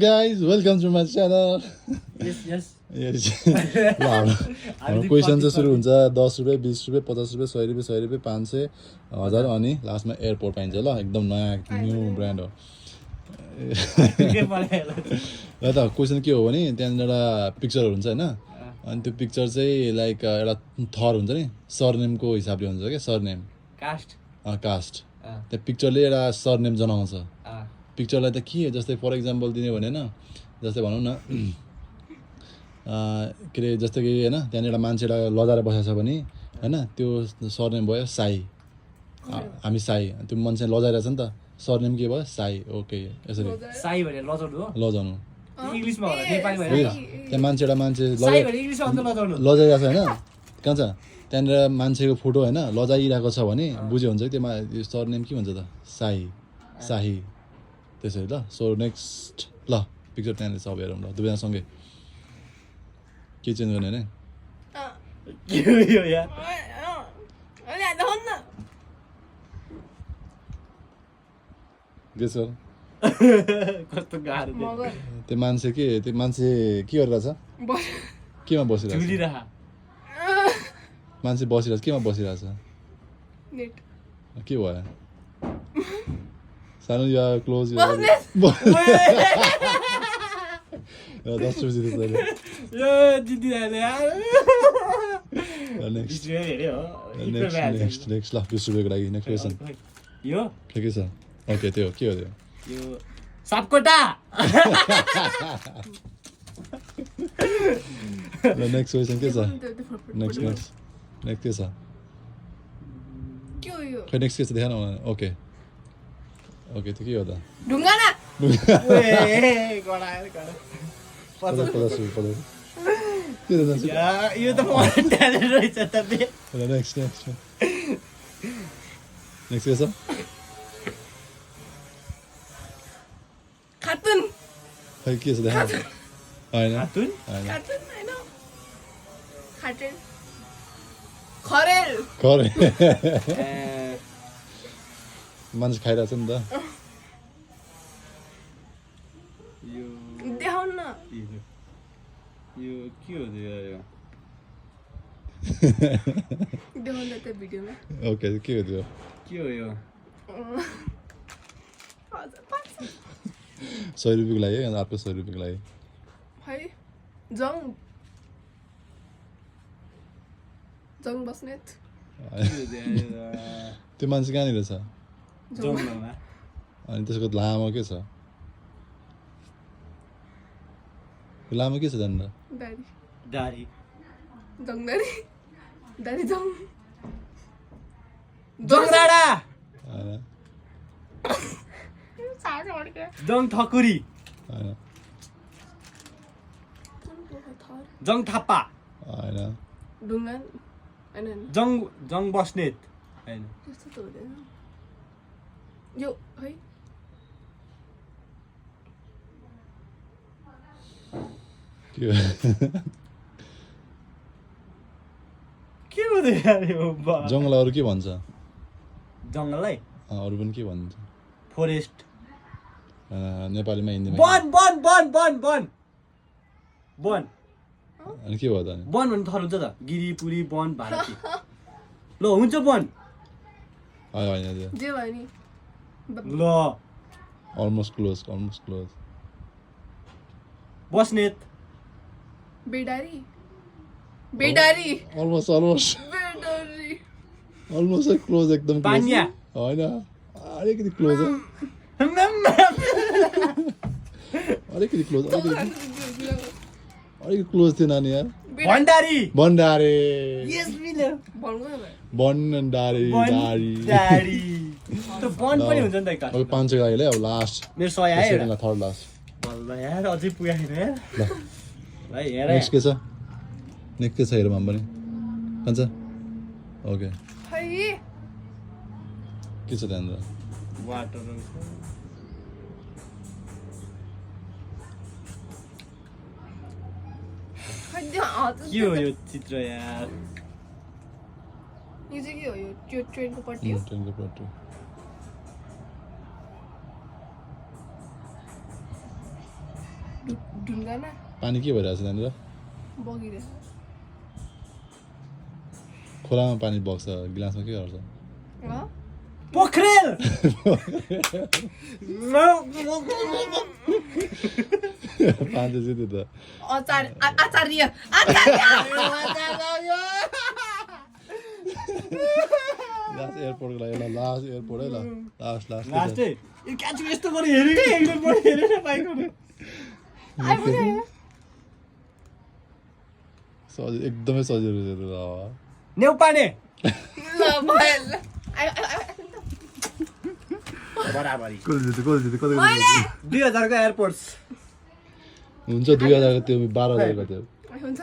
Guys, welcome to my channel. Yes. ल हाम्रो question चाहिँ सुरु हुन्छ 10 रुपियाँ 20 रुपियाँ 50 रुपियाँ 100 रुपियाँ 100 रुपियाँ 500 1000 अनि लास्टमा एयरपोर्ट पाइन्छ ल एकदम नयाँ न्यू ब्रान्ड हो र त क्वेसन के हो भने त्यहाँनिर एउटा पिक्चरहरू हुन्छ होइन अनि त्यो पिक्चर चाहिँ लाइक एउटा थर हुन्छ नि सरनेमको हिसाबले हुन्छ क्या सरनेम कास्ट त्यो पिक्चरले एउटा सरनेम जनाउँछ पिक्चरलाई त के जस्तै फर इक्जाम्पल दिने भने होइन जस्तै भनौँ न के अरे जस्तै कि होइन त्यहाँनिर मान्छेलाई लजाएर बसेको छ भने होइन त्यो सरनेम भयो साई हामी साई त्यो मान्छे लजाइरहेछ नि त सरनेम के भयो साई ओके यसरी साई भनेर लजाउनु हो लजाउनु इङ्ग्लिसमा होला नेपालीमा होइन त्यहाँ मान्छे साई भनेर इङ्ग्लिसमा अन्त लजाउनु लजाइरहेको छ होइन कहाँ छ त्यहाँनिर मान्छेको फोटो होइन लजाइरहेको छ भने बुझ्यो हुन्छ कि त्यो सरनेम के भन्छ त साई साही त्यसरी ल सो नेक्स्ट ल पिक्चर त्यहाँनिर सब हेरौँ ल दुवैजनासँगै के चेन्ज गर्ने होइन के हो यार गेस गर कस्तो गाह्रो त्यो मान्छे के गरिरहेछ केमा बसिरहेछ मान्छे बसिरहेछ केमा बसिरहेछ के भयो सानो या क्लोज 10 रुपियाँ नेक्स्ट ल 20 रुपियाँको लागि नेक्स्ट क्वेसन यो के छ ओके त्यो के हो त्यो यो सापकोटा ल नेक्स्ट क्वेसन के छ नेक्स्ट के छ खै नेक्स्ट के छ देखा न ओके त्यो के हो त ढुङ्गाना यो त रहेछ त नेक्स्ट के छ खातुन खै के छ देखा होइन खातुन खातुन हैन खाटेल खरेल खरे मान्छे खाइरहेछ नि त यो देखाउन न यो के हो यो देखाउन त भिडियोमा ओके के हो त्यो के हो यो 100 रुपियाँको लागि है अर्को 100 रुपियाँको लागि है जङ बस्नेत त्यो मान्छे कहाँनिर छ जङ्गलमा अनि त्यसको लामो के छ लामो के छ त्यहाँनिर दारी दारी जङ जङराडा होइन जङ ठकुरी होइन जङ थापा होइन ढुङ्गान हैन जङ बस्नेत हैन त्यस्तो त हुँदैन यो है के हो यार यो जङ्गल अरू के भन्छ जङ्गललाई अरू पनि के भन्छ फोरेस्ट नेपालीमा हिन्दीमा वन अनि के भयो त अनि वन भन्ने थर हुन्छ त गिरीपुरी वन भारती ल हुन्छ वन होइन त्यो जे भयो नि ल almost close Basnet Bedari almost close एकदम पानिया होइन अलिकति क्लोज अलिकति क्लोज थियो नानी यार भण्डारी भण्डारे यस मिल्यो भण्डारे त्यो वन पनि हुन्छ नि त एक अब 500 को लागि अब लास्ट मेरो 100 आयो थर्ड लास्ट बल्ल यार अझै पुगेन यार ल भाइ हेर नेक्स्ट के छ हेरौँ हामी पनि खान्छ ओके है के छ त्यहाँनिर वाटर के हो यो चित्र यार यो चाहिँ के हो यो ट्रेनको पट्टी हो ट्रेनको पट्टी ढुङ्गामा पानी के भइरहेछ त्यहाँनिर बगिरहेछ खोलामा पानी बग्छ गिलासमा के गर्छ पोखरेल पाँच चाहिँ त्यो त आचार्य लास्ट एयरपोर्टको लागि ल लास्ट एयरपोर्ट है ल लास्ट लास्टै यो क्याच यस्तो गरी हेरेकै एकजना पनि हेरेर पाएको सजिलो एकदमै सजिलो रहेछ त्यो नेउपाने ल भयो बराबरी कति 2000 को एयरपोर्ट्स हुन्छ 2000 को त्यो 12000 को त्यो हुन्छ